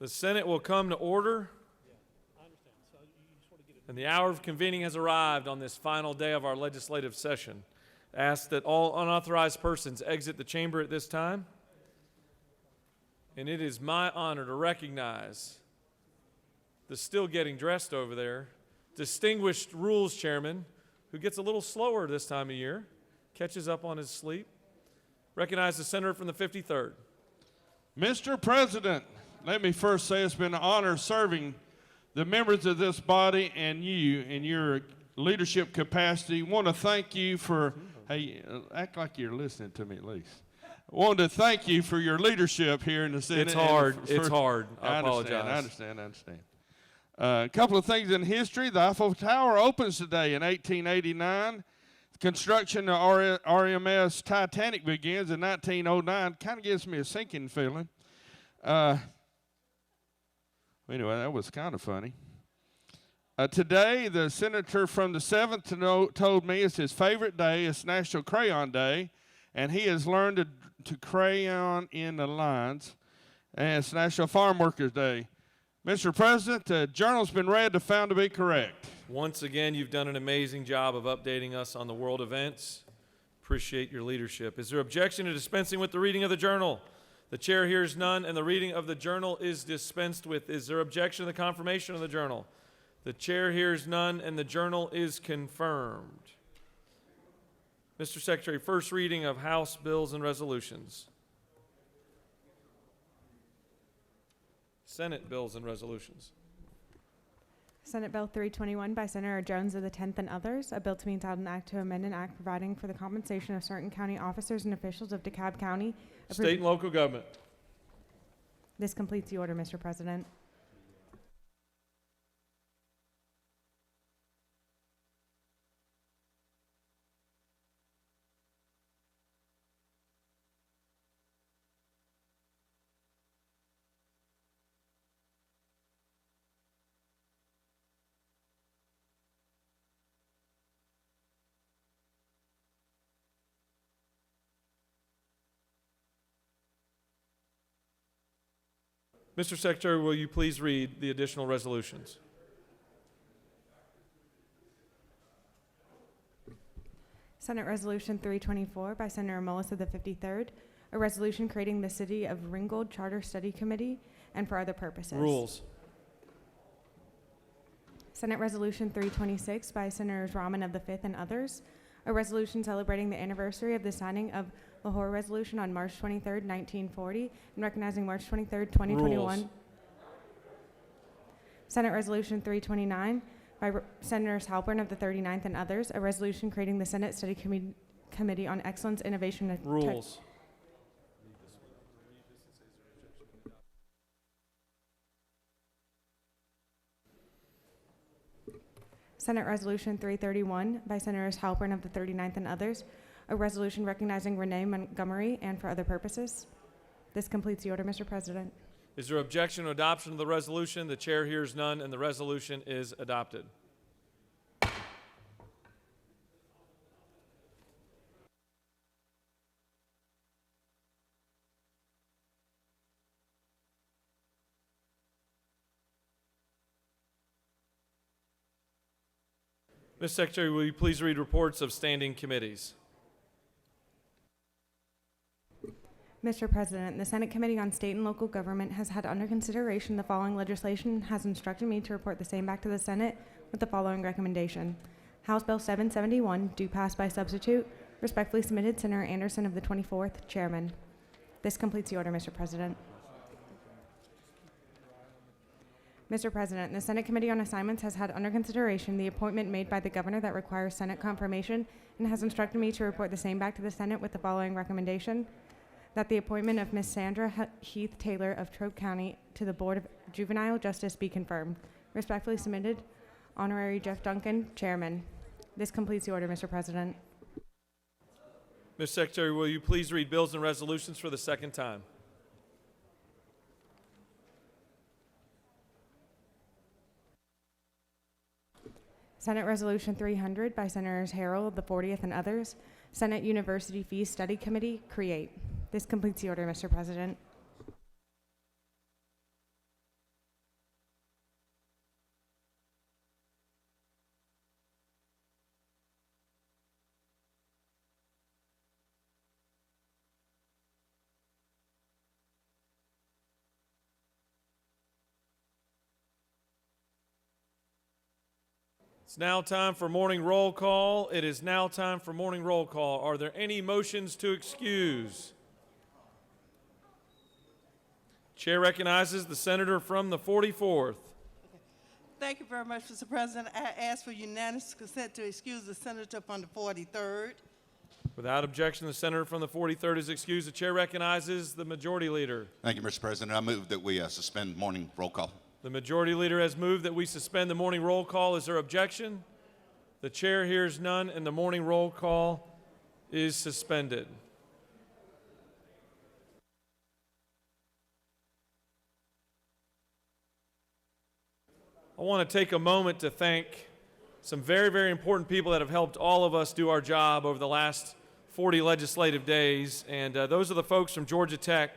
The Senate will come to order, and the hour of convening has arrived on this final day of our legislative session. I ask that all unauthorized persons exit the chamber at this time, and it is my honor to recognize the still getting dressed over there, distinguished Rules Chairman, who gets a little slower this time of year, catches up on his sleep. Recognize the Senator from the 53rd. Mr. President, let me first say it's been an honor serving the members of this body and you in your leadership capacity. Want to thank you for, hey, act like you're listening to me at least. Want to thank you for your leadership here in the Senate. It's hard. It's hard. I apologize. I understand. A couple of things in history. The Eiffel Tower opens today in 1889. Construction of RMS Titanic begins in 1909. Kind of gives me a sinking feeling. Anyway, that was kind of funny. Today, the senator from the 7th told me it's his favorite day. It's National Crayon Day, and he has learned to crayon in the lines. And it's National Farm Workers Day. Mr. President, the journal's been read and found to be correct. Once again, you've done an amazing job of updating us on the world events. Appreciate your leadership. Is there objection to dispensing with the reading of the journal? The chair hears none, and the reading of the journal is dispensed with. Is there objection to the confirmation of the journal? The chair hears none, and the journal is confirmed. Mr. Secretary, first reading of House bills and resolutions. Senate bills and resolutions. Senate Bill 321 by Senator Jones of the 10th and others, a bill to be entitled an act to amend an act providing for the compensation of certain county officers and officials of DeKalb County. State and local government. This completes the order, Mr. President. Mr. Secretary, will you please read the additional resolutions? Senate Resolution 324 by Senator Mullis of the 53rd, a resolution creating the City of Ringgold Charter Study Committee and for other purposes. Rules. Senate Resolution 326 by Senators Rahman of the 5th and others, a resolution celebrating the anniversary of the signing of Lahore Resolution on March 23rd, 1940, and recognizing March 23rd, 2021. Rules. Senate Resolution 329 by Senators Halpern of the 39th and others, a resolution creating the Senate Study Committee on Excellence, Innovation, and Rules. Senate Resolution 331 by Senators Halpern of the 39th and others, a resolution recognizing Renee Montgomery and for other purposes. This completes the order, Mr. President. Is there objection to adoption of the resolution? The chair hears none, and the resolution is adopted. Ms. Secretary, will you please read reports of standing committees? Mr. President, the Senate Committee on State and Local Government has had under consideration the following legislation and has instructed me to report the same back to the Senate with the following recommendation. House Bill 771, due pass by substitute, respectfully submitted Senator Anderson of the 24th, Chairman. This completes the order, Mr. President. Mr. President, the Senate Committee on Assignments has had under consideration the appointment made by the Governor that requires Senate confirmation and has instructed me to report the same back to the Senate with the following recommendation. That the appointment of Ms. Sandra Heath Taylor of Trobe County to the Board of Juvenile Justice be confirmed. Respectfully submitted, Honorary Jeff Duncan, Chairman. This completes the order, Mr. President. Ms. Secretary, will you please read bills and resolutions for the second time? Senate Resolution 300 by Senators Harrell of the 40th and others. Senate University Fees Study Committee,, create. This completes the order, Mr. President. Ms. Secretary, will you please read reports of standing committees? Senate Resolution 301 by Senators Harrell of the 40th and others. Senate University Fees Study Committee, create. This completes the order, Mr. President. It's now time for morning roll call. It is now time for morning roll call. Are there any motions to excuse? Chair recognizes the senator from the 44th. Thank you very much, Mr. President. I ask for unanimous consent to excuse the senator from the 43rd. Without objection, the senator from the 43rd is excused. The chair recognizes the majority leader. Thank you, Mr. President. I move that we suspend morning roll call. The majority leader has moved that we suspend the morning roll call. Is there objection? The chair hears none, and the morning roll call is suspended. I want to take a moment to thank some very, very important people that have helped all of us do our job over the last 40 legislative days, and those are the folks from Georgia Tech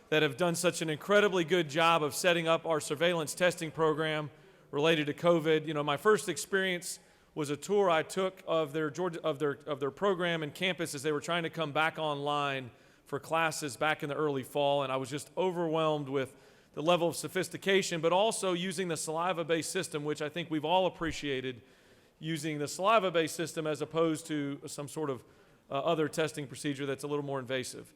that have done such an incredibly good job of setting up our surveillance testing program related to COVID. You know, my first experience was a tour I took of their program and campus as they were trying to come back online for classes back in the early fall, and I was just overwhelmed with the level of sophistication, but also using the saliva-based system, which I think we've all appreciated, using the saliva-based system as opposed to some sort of other testing procedure that's a little more invasive.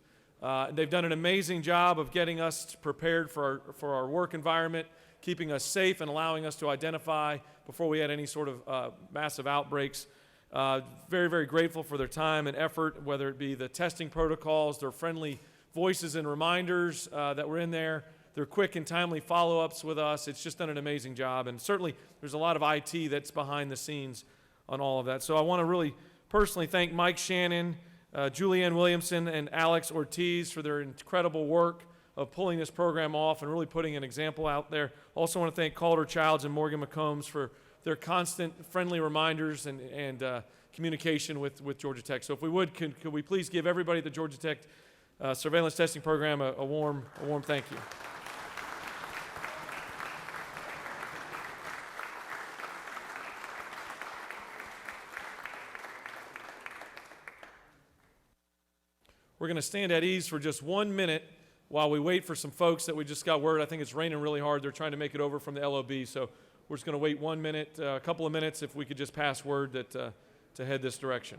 They've done an amazing job of getting us prepared for our work environment, keeping us safe and allowing us to identify before we had any sort of massive outbreaks. Very, very grateful for their time and effort, whether it be the testing protocols, their friendly voices and reminders that were in there, their quick and timely follow-ups with us. It's just done an amazing job, and certainly there's a lot of IT that's behind the scenes on all of that. So I want to really personally thank Mike Shannon, Julianne Williamson, and Alex Ortiz for their incredible work of pulling this program off and really putting an example out there. Also want to thank Calder Childs and Morgan McCombs for their constant friendly reminders and communication with Georgia Tech. So if we would, could we please give everybody at the Georgia Tech surveillance testing program a warm thank you. We're going to stand at ease for just 1 minute while we wait for some folks that we just got word. I think it's raining really hard. They're trying to make it over from the LOB, so we're just going to wait 1 minute, a couple of minutes, if we could just pass word that to head this direction.